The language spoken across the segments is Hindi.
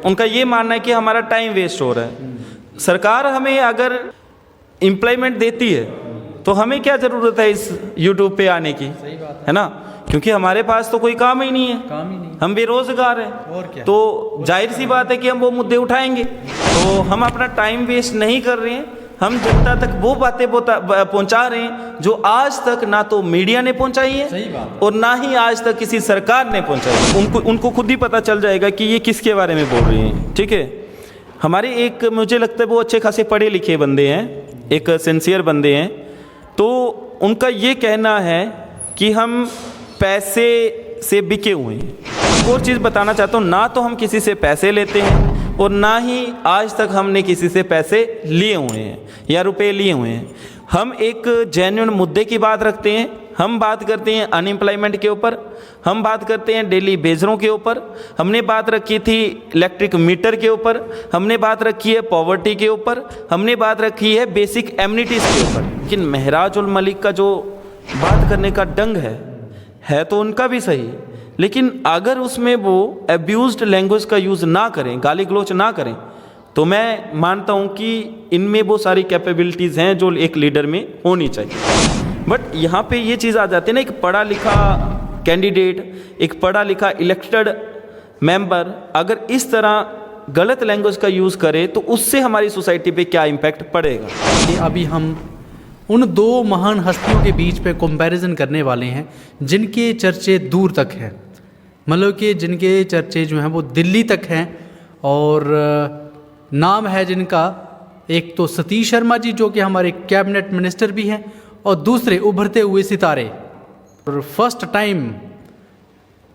उनका ये मानना है कि हमारा टाइम वेस्ट हो रहा है। सरकार हमें अगर एम्प्लॉयमेंट देती है तो हमें क्या ज़रूरत है इस यूट्यूब पे आने की, है ना, क्योंकि हमारे पास तो कोई काम ही नहीं है, हम बेरोजगार हैं। और क्या? तो जाहिर सी बात है कि हम वो मुद्दे उठाएंगे। तो हम अपना टाइम वेस्ट नहीं कर रहे हैं, हम जनता तक वो बातें पहुंचा रहे हैं जो आज तक ना तो मीडिया ने पहुंचाई है और ना ही आज तक किसी सरकार ने पहुंचाई। उनको खुद ही पता चल जाएगा कि ये किसके बारे में बोल रही हैं। ठीक है, हमारे एक मुझे लगता है वो अच्छे खासे पढ़े लिखे बंदे हैं, एक सिंसियर बंदे हैं, तो उनका ये कहना है कि हम पैसे से बिके हुए हैं। और चीज़ बताना चाहता हूँ, ना तो हम किसी से पैसे लेते हैं और ना ही आज तक हमने किसी से पैसे लिए हुए हैं या रुपए लिए हुए हैं। हम एक जेन्युइन मुद्दे की बात रखते हैं। हम बात करते हैं अनएम्प्लॉयमेंट के ऊपर, हम बात करते हैं डेली बेजरों के ऊपर, हमने बात रखी थी इलेक्ट्रिक मीटर के ऊपर, हमने बात रखी है पॉवर्टी के ऊपर, हमने बात रखी है बेसिक एमिनिटीज़ के ऊपर। लेकिन महराज उल मलिक का जो बात करने का ढंग है तो उनका भी सही, लेकिन अगर उसमें वो एब्यूज्ड लैंग्वेज का यूज़ ना करें, गाली गलौच ना करें, तो मैं मानता हूँ कि इनमें वो सारी कैपेबिलिटीज़ हैं जो एक लीडर में होनी चाहिए। बट यहाँ पे ये चीज़ आ जाती है ना, एक पढ़ा लिखा कैंडिडेट, एक पढ़ा लिखा इलेक्टेड मेंबर अगर इस तरह गलत लैंग्वेज का यूज़ करे तो उससे हमारी सोसाइटी पे क्या इम्पैक्ट पड़ेगा। अभी हम उन दो महान हस्तियों के बीच पे कंपैरिजन करने वाले हैं जिनके चर्चे दूर तक हैं, मतलब कि जिनके चर्चे जो हैं वो दिल्ली तक हैं, और नाम है जिनका, एक तो सतीश शर्मा जी जो कि हमारे कैबिनेट मिनिस्टर भी हैं, और दूसरे उभरते हुए सितारे। और फर्स्ट टाइम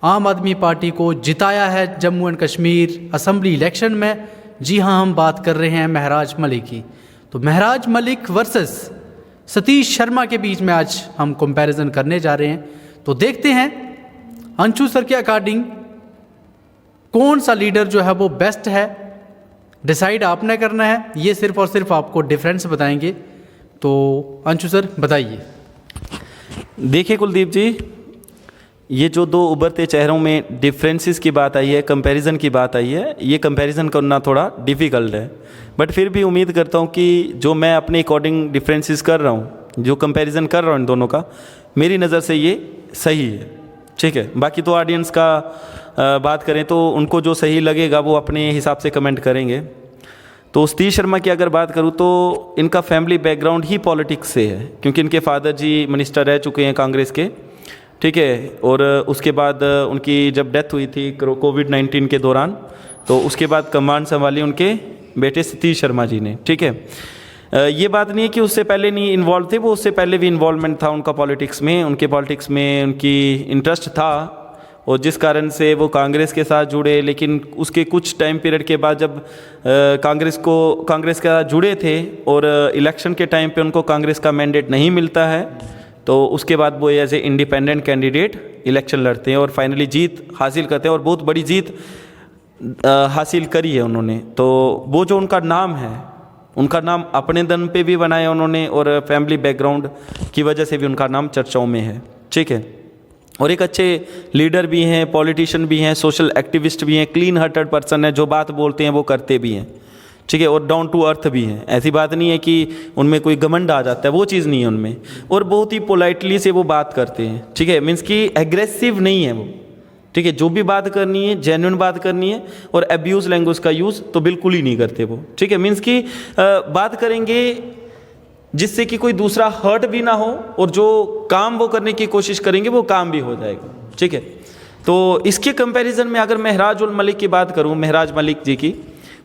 आम आदमी पार्टी को जिताया है Jammu and Kashmir assembly election में। जी हाँ, हम बात कर रहे हैं महराज मलिक की। तो महराज मलिक वर्सेस सतीश शर्मा के बीच में आज हम कंपैरिजन करने जा रहे हैं। तो देखते हैं अंशु सर के अकॉर्डिंग कौन सा लीडर जो है वो बेस्ट है, डिसाइड आपने करना है, ये सिर्फ और सिर्फ आपको डिफरेंस बताएंगे। तो अंशु सर बताइए। देखिए कुलदीप जी, ये जो दो उभरते चेहरों में डिफरेंसेस की बात आई है, कंपैरिजन की बात आई है, ये कंपैरिजन करना थोड़ा डिफ़िकल्ट है, बट फिर भी उम्मीद करता हूँ कि जो मैं अपने अकॉर्डिंग डिफरेंसेस कर रहा हूँ, जो कंपैरिजन कर रहा हूँ इन दोनों का, मेरी नज़र से ये सही है। ठीक है, बाकी तो ऑडियंस का बात करें तो उनको जो सही लगेगा वो अपने हिसाब से कमेंट करेंगे। तो सतीश शर्मा की अगर बात करूँ तो इनका फैमिली बैकग्राउंड ही पॉलिटिक्स से है, क्योंकि इनके फादर जी मिनिस्टर रह चुके हैं कांग्रेस के। ठीक है, और उसके बाद उनकी जब डेथ हुई थी कोविड-19 के दौरान, तो उसके बाद कमान संभाली उनके बेटे सतीश शर्मा जी ने। ठीक है, ये बात नहीं है कि उससे पहले नहीं इन्वॉल्व थे, वो उससे पहले भी इन्वॉल्वमेंट था उनका पॉलिटिक्स में, उनके पॉलिटिक्स में उनकी इंटरेस्ट था, और जिस कारण से वो कांग्रेस के साथ जुड़े। लेकिन उसके कुछ टाइम पीरियड के बाद जब कांग्रेस के साथ जुड़े थे और इलेक्शन के टाइम पे उनको कांग्रेस का मैंडेट नहीं मिलता है, तो उसके बाद वो as a independent candidate election लड़ते हैं और फाइनली जीत हासिल करते हैं, और बहुत बड़ी जीत हासिल करी है उन्होंने। तो वो जो उनका नाम है, उनका नाम अपने दम पे भी बनाया उन्होंने, और फैमिली बैकग्राउंड की वजह से भी उनका नाम चर्चाओं में है। ठीक है, और एक अच्छे लीडर भी हैं, पॉलिटिशियन भी हैं, सोशल एक्टिविस्ट भी हैं, क्लीन हार्टेड पर्सन है, जो बात बोलते हैं वो करते भी हैं। ठीक है, और डाउन टू अर्थ भी हैं। ऐसी बात नहीं है कि उनमें कोई घमंड आ जाता है, वो चीज़ नहीं है उनमें, और बहुत ही पोलाइटली से वो बात करते हैं। ठीक है, मीन्स कि एग्रेसिव नहीं है वो। ठीक है, जो भी बात करनी है जेन्युइन बात करनी है, और अब्यूज़ लैंग्वेज का यूज़ तो बिल्कुल ही नहीं करते वो। ठीक है, मीन्स कि बात करेंगे जिससे कि कोई दूसरा हर्ट भी ना हो, और जो काम वो करने की कोशिश करेंगे वो काम भी हो जाएगा। ठीक है, तो इसके कंपैरिजन में अगर महराज उल मलिक की बात करूं, महराज मलिक जी की,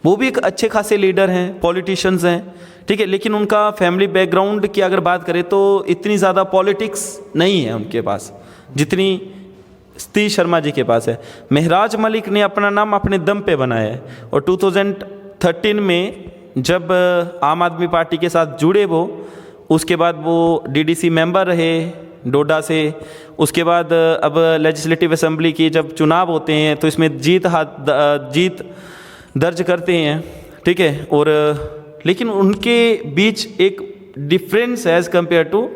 वो भी एक अच्छे खासे लीडर हैं, पॉलिटिशियंस हैं। ठीक है, लेकिन उनका फैमिली बैकग्राउंड की अगर बात करें तो इतनी ज़्यादा पॉलिटिक्स नहीं है उनके पास जितनी सतीश शर्मा जी के पास है। महराज मलिक ने अपना नाम अपने दम पे बनाया है, और 2013 में जब आम आदमी पार्टी के साथ जुड़े वो, उसके बाद वो डीडीसी मेंबर रहे डोडा से। उसके बाद अब लेजिस्लेटिव असेंबली की जब चुनाव होते हैं तो इसमें जीत दर्ज करते हैं। ठीक है, और लेकिन उनके बीच एक डिफरेंस है as compare to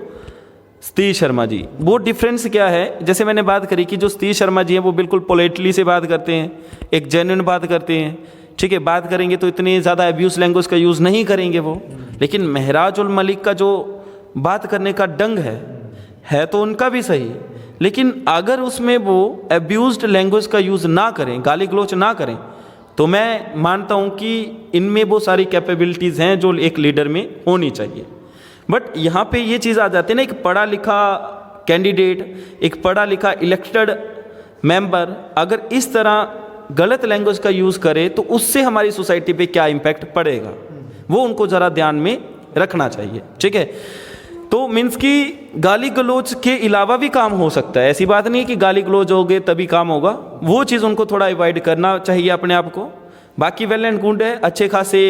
Satish Sharma ji. वो डिफरेंस क्या है, जैसे मैंने बात करी कि जो सतीश शर्मा जी हैं वो बिल्कुल पोलाइटली से बात करते हैं, एक जेन्युइन बात करते हैं, ठीक है, बात करेंगे तो इतनी ज़्यादा अब्यूज़ लैंग्वेज का यूज़ नहीं करेंगे वो। लेकिन महराज उल मलिक का जो बात करने का ढंग है तो उनका भी सही, लेकिन अगर उसमें वो अब्यूज़्ड लैंग्वेज का यूज़ ना करें, गाली गलौच ना करें, तो मैं मानता हूँ कि इनमें वो सारी कैपेबिलिटीज़ हैं जो एक लीडर में होनी चाहिए। बट यहाँ पे ये चीज़ आ जाती है ना, एक पढ़ा लिखा कैंडिडेट, एक पढ़ा लिखा इलेक्टेड मेंबर अगर इस तरह गलत लैंग्वेज का यूज़ करे तो उससे हमारी सोसाइटी पे क्या इम्पैक्ट पड़ेगा, वो उनको ज़रा ध्यान में रखना चाहिए। ठीक है, तो मीन्स कि गाली गलौच के अलावा भी काम हो सकता है, ऐसी बात नहीं है कि गाली गलौच होगे तभी काम होगा, वो चीज़ उनको थोड़ा अवॉइड करना चाहिए अपने आप को। बाकी वेल एंड गुड है, अच्छे खासे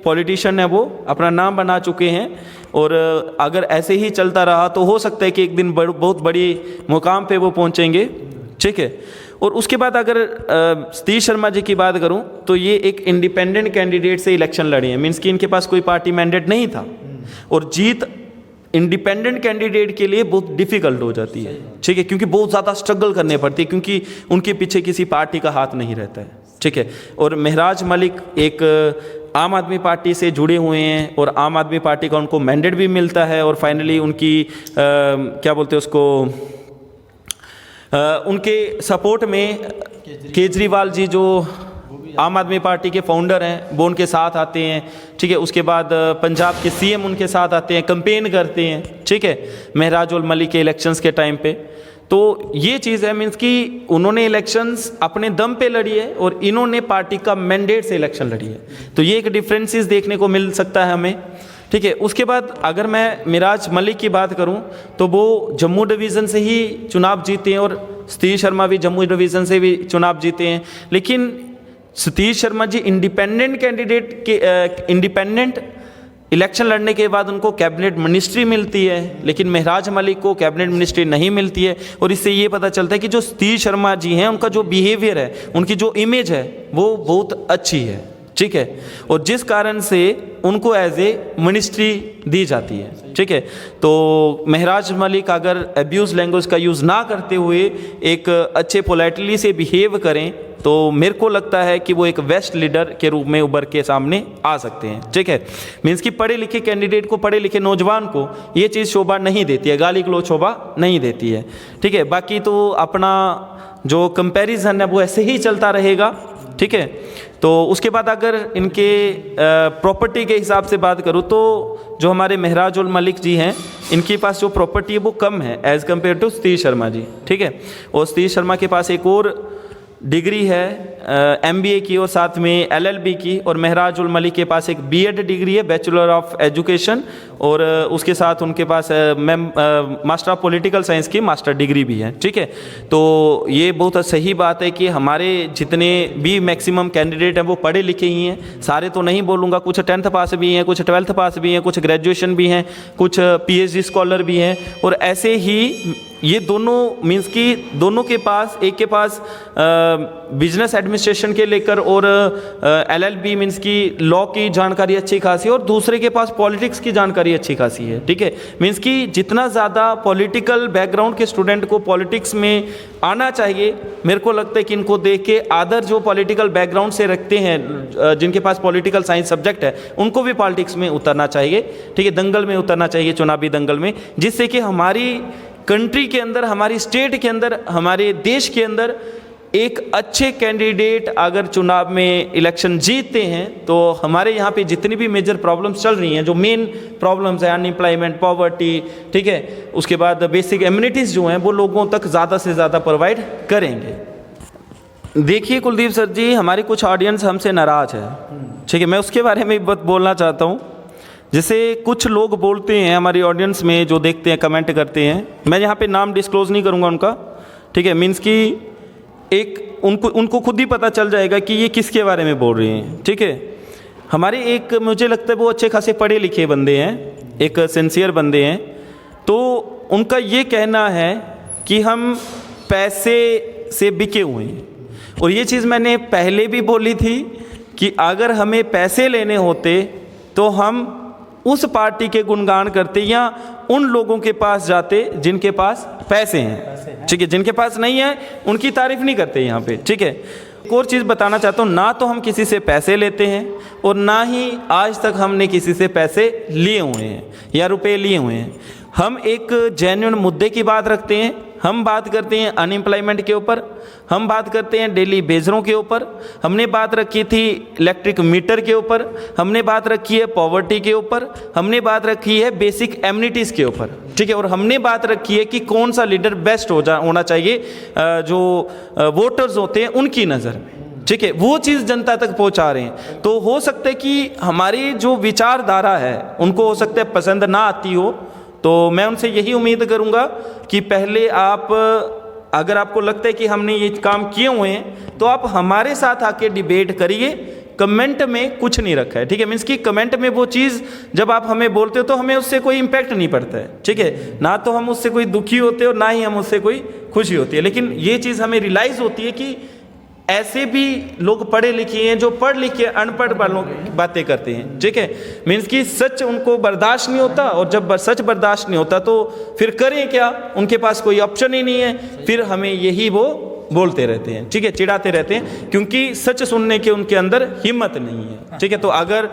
पॉलिटिशियन है, वो अपना नाम बना चुके हैं, और अगर ऐसे ही चलता रहा तो हो सकता है कि एक दिन बहुत बड़ी मुकाम पे वो पहुंचेंगे। ठीक है, और उसके बाद अगर सतीश शर्मा जी की बात करूं तो ये एक इंडिपेंडेंट कैंडिडेट से इलेक्शन लड़े हैं, मीन्स कि इनके पास कोई पार्टी मैंडेट नहीं था, और जीत इंडिपेंडेंट कैंडिडेट के लिए बहुत डिफ़िकल्ट हो जाती है। ठीक है, क्योंकि बहुत ज़्यादा स्ट्रगल करने पड़ती है, क्योंकि उनके पीछे किसी पार्टी का हाथ नहीं रहता है। ठीक है, और महराज मलिक एक आम आदमी पार्टी से जुड़े हुए हैं, और आम आदमी पार्टी का उनको मैंडेट भी मिलता है, और फाइनली उनकी क्या बोलते हैं उसको, उनके सपोर्ट में केजरीवाल जी जो आम आदमी पार्टी के फाउंडर हैं वो उनके साथ आते हैं। ठीक है, उसके बाद पंजाब के सीएम उनके साथ आते हैं, कैंपेन करते हैं। ठीक है, महराज उल मलिक के इलेक्शंस के टाइम पे, तो ये चीज़ है मीन्स कि उन्होंने इलेक्शंस अपने दम पे लड़ी है और इन्होंने पार्टी का मैंडेट से इलेक्शन लड़ी है, तो ये एक डिफरेंसेस देखने को मिल सकता है हमें। ठीक है, उसके बाद अगर मैं महराज मलिक की बात करूं तो वो जम्मू डिवीज़न से ही चुनाव जीते हैं, और सतीश शर्मा भी जम्मू डिवीज़न से भी चुनाव जीते हैं। लेकिन सतीश शर्मा जी इंडिपेंडेंट कैंडिडेट के इंडिपेंडेंट इलेक्शन लड़ने के बाद उनको कैबिनेट मिनिस्ट्री मिलती है, लेकिन महराज मलिक को कैबिनेट मिनिस्ट्री नहीं मिलती है। और इससे ये पता चलता है कि जो सतीश शर्मा जी हैं उनका जो बिहेवियर है, उनकी जो इमेज है वो बहुत अच्छी है। ठीक है, और जिस कारण से उनको एज ए मिनिस्ट्री दी जाती है। ठीक है, तो महराज मलिक अगर अब्यूज़ लैंग्वेज का यूज़ ना करते हुए एक अच्छे पोलाइटली से बिहेव करें तो मेरे को लगता है कि वो एक बेस्ट लीडर के रूप में उभर के सामने आ सकते हैं। ठीक है, मीन्स कि पढ़े लिखे कैंडिडेट को, पढ़े लिखे नौजवान को ये चीज़ शोभा नहीं देती है, गाली गलौच शोभा नहीं देती है। ठीक है, बाकी तो अपना जो कंपैरिजन है वो ऐसे ही चलता रहेगा। ठीक है, तो उसके बाद अगर इनके प्रॉपर्टी के हिसाब से बात करूँ तो जो हमारे महराज उल मलिक जी हैं इनके पास जो प्रॉपर्टी है वो कम है as compare to Satish Sharma ji. ठीक है, और सतीश शर्मा के पास एक और डिग्री है MBA की और साथ में LLB की, और महराज उल मलिक के पास एक B.Ed डिग्री है, बैचलर ऑफ एजुकेशन, और उसके साथ उनके पास मास्टर ऑफ पॉलिटिकल साइंस की मास्टर डिग्री भी है। ठीक है, तो ये बहुत सही बात है कि हमारे जितने भी मैक्सिमम कैंडिडेट हैं वो पढ़े लिखे ही हैं, सारे तो नहीं बोलूँगा, कुछ 10th पास भी हैं, कुछ 12th पास भी हैं, कुछ ग्रेजुएशन भी हैं, कुछ PhD स्कॉलर भी हैं, और ऐसे ही ये दोनों मीन्स कि दोनों के पास, एक के पास बिजनेस एडमिनिस्ट्रेशन के लेकर और LLB मीन्स कि लॉ की जानकारी अच्छी खासी, और दूसरे के पास पॉलिटिक्स की जानकारी अच्छी खासी है। ठीक है, मीन्स कि जितना ज़्यादा पॉलिटिकल बैकग्राउंड के स्टूडेंट को पॉलिटिक्स में आना चाहिए, मेरे को लगता है कि इनको देख के अदर जो पॉलिटिकल बैकग्राउंड से रखते हैं, जिनके पास पॉलिटिकल साइंस सब्जेक्ट है, उनको भी पॉलिटिक्स में उतरना चाहिए। ठीक है, दंगल में उतरना चाहिए, चुनावी दंगल में, जिससे कि हमारी कंट्री के अंदर, हमारी स्टेट के अंदर, हमारे देश के अंदर एक अच्छे कैंडिडेट अगर चुनाव में इलेक्शन जीतते हैं तो हमारे यहाँ पे जितनी भी मेजर प्रॉब्लम्स चल रही हैं, जो मेन प्रॉब्लम्स हैं, अनएम्प्लॉयमेंट, पॉवर्टी, ठीक है, उसके बाद बेसिक एम्यूनिटीज़ जो हैं वो लोगों तक ज़्यादा से ज़्यादा प्रोवाइड करेंगे। देखिए कुलदीप सर जी, हमारी कुछ ऑडियंस हमसे नाराज़ है। ठीक है, मैं उसके बारे में भी बोलना चाहता हूँ। जैसे कुछ लोग बोलते हैं हमारी ऑडियंस में, जो देखते हैं, कमेंट करते हैं, मैं यहाँ पे नाम डिस्क्लोज़ नहीं करूँगा उनका। ठीक है, मीन्स कि एक उनको खुद ही पता चल जाएगा कि ये किसके बारे में बोल रहे हैं। ठीक है, हमारे एक, मुझे लगता है वो अच्छे खासे पढ़े लिखे बंदे हैं, एक सिंसियर बंदे हैं, तो उनका ये कहना है कि हम पैसे से बिके हुए हैं। और ये चीज़ मैंने पहले भी बोली थी कि अगर हमें पैसे लेने होते तो हम उस पार्टी के गुणगान करते या उन लोगों के पास जाते जिनके पास पैसे हैं। ठीक है, जिनके पास नहीं है उनकी तारीफ नहीं करते यहाँ पे। ठीक है, एक और चीज़ बताना चाहता हूँ, ना तो हम किसी से पैसे लेते हैं और ना ही आज तक हमने किसी से पैसे लिए हुए हैं या रुपए लिए हुए हैं। हम एक जेन्युइन मुद्दे की बात रखते हैं। हम बात करते हैं अनएम्प्लॉयमेंट के ऊपर, हम बात करते हैं डेली बेजरों के ऊपर, हमने बात रखी थी इलेक्ट्रिक मीटर के ऊपर, हमने बात रखी है पॉवर्टी के ऊपर, हमने बात रखी है बेसिक एमिनिटीज़ के ऊपर, ठीक है। और हमने बात रखी है कि कौन सा लीडर बेस्ट होना चाहिए जो वोटर्स होते हैं उनकी नज़र में, ठीक है। वो चीज़ जनता तक पहुंचा रहे हैं। तो हो सकता है कि हमारी जो विचारधारा है उनको हो सकता है पसंद ना आती हो, तो मैं उनसे यही उम्मीद करूंगा कि पहले आप, अगर आपको लगता है कि हमने ये काम किए हुए हैं तो आप हमारे साथ आके डिबेट करिए। कमेंट में कुछ नहीं रखा है, ठीक है। मीन्स कि कमेंट में वो चीज़ जब आप हमें बोलते हो तो हमें उससे कोई इम्पैक्ट नहीं पड़ता है, ठीक है। ना तो हम उससे कोई दुखी होते हो, ना ही हम उससे कोई खुशी होती है। लेकिन ये चीज़ हमें रियलाइज़ होती है कि ऐसे भी लोग पढ़े लिखे हैं जो पढ़ लिख के अनपढ़ वालों की बातें करते हैं, ठीक है। मीन्स कि सच उनको बर्दाश्त नहीं होता, और जब सच बर्दाश्त नहीं होता तो फिर करें क्या, उनके पास कोई ऑप्शन ही नहीं है। फिर हमें यही वो बोलते रहते हैं, ठीक है, चिढ़ाते रहते हैं, क्योंकि सच सुनने के उनके अंदर हिम्मत नहीं है, ठीक है। तो अगर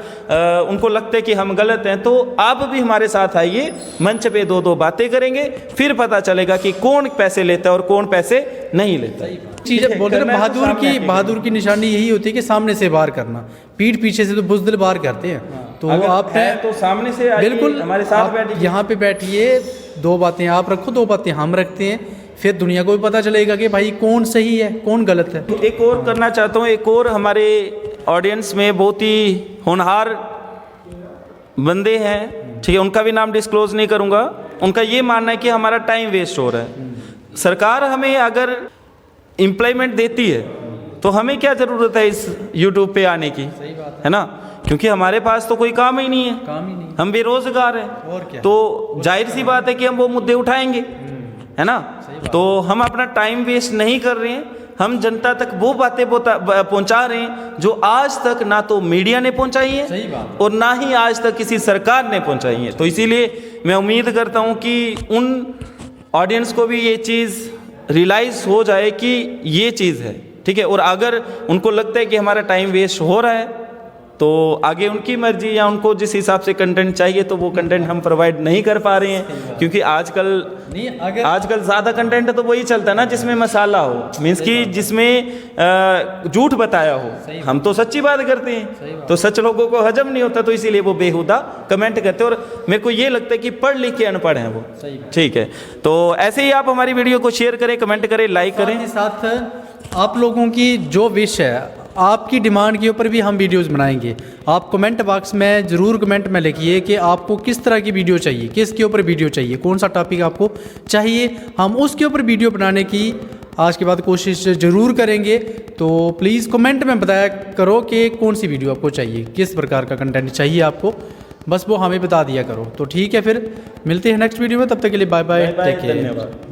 उनको लगता है कि हम गलत हैं तो आप भी हमारे साथ आइए, मंच पे दो दो बातें करेंगे, फिर पता चलेगा कि कौन पैसे लेता है और कौन पैसे नहीं लेता। चीज़ें बोलते हैं बहादुर की निशानी यही होती है कि सामने से वार करना, पीठ पीछे से तो बुज़दिल वार करते हैं। तो आपने तो सामने से बिल्कुल हमारे साथ बैठिए, यहाँ पे बैठिए, दो बातें आप रखो, दो बातें हम रखते हैं, फिर दुनिया को भी पता चलेगा कि भाई कौन सही है कौन गलत है। एक और करना चाहता हूँ, एक और हमारे ऑडियंस में बहुत ही होनहार बंदे हैं, ठीक है, उनका भी नाम डिस्क्लोज नहीं करूँगा। उनका ये मानना है कि हमारा टाइम वेस्ट हो रहा है। सरकार हमें अगर एम्प्लॉयमेंट देती है तो हमें क्या ज़रूरत है इस यूट्यूब पे आने की, है ना, क्योंकि हमारे पास तो कोई काम ही नहीं है, हम बेरोजगार हैं। और क्या? तो जाहिर सी बात है कि हम वो मुद्दे उठाएंगे, है ना। तो हम अपना टाइम वेस्ट नहीं कर रहे हैं, हम जनता तक वो बातें पहुंचा रहे हैं जो आज तक ना तो मीडिया ने पहुंचाई है और ना ही आज तक किसी सरकार ने पहुंचाई है। तो इसीलिए मैं उम्मीद करता हूं कि उन ऑडियंस को भी ये चीज़ रियलाइज़ हो जाए कि ये चीज़ है, ठीक है। और अगर उनको लगता है कि हमारा टाइम वेस्ट हो रहा है तो आगे उनकी मर्जी, या उनको जिस हिसाब से कंटेंट चाहिए तो वो कंटेंट हम प्रोवाइड नहीं कर पा रहे हैं, क्योंकि आजकल ज़्यादा कंटेंट तो वही चलता है ना जिसमें मसाला हो, मीन्स कि जिसमें झूठ बताया हो। हम तो सच्ची बात करते हैं, तो सच लोगों को हजम नहीं होता, तो इसीलिए वो बेहुदा कमेंट करते हैं। और मेरे को ये लगता है कि पढ़ लिख के अनपढ़ हैं वो, ठीक है। तो ऐसे ही आप हमारी वीडियो को शेयर करें, कमेंट करें, लाइक करें। साथ आप लोगों की जो विश है, आपकी डिमांड के ऊपर भी हम वीडियोस बनाएंगे। आप कमेंट बॉक्स में ज़रूर कमेंट में लिखिए कि आपको किस तरह की वीडियो चाहिए, किसके ऊपर वीडियो चाहिए, कौन सा टॉपिक आपको चाहिए, हम उसके ऊपर वीडियो बनाने की आज के बाद कोशिश ज़रूर करेंगे। तो प्लीज़ कमेंट में बताया करो कि कौन सी वीडियो आपको चाहिए, किस प्रकार का कंटेंट चाहिए आपको, बस वो हमें बता दिया करो। तो ठीक है, फिर मिलते हैं नेक्स्ट वीडियो में, तब तक के लिए बाय बाय, टेक केयर। धन्यवाद।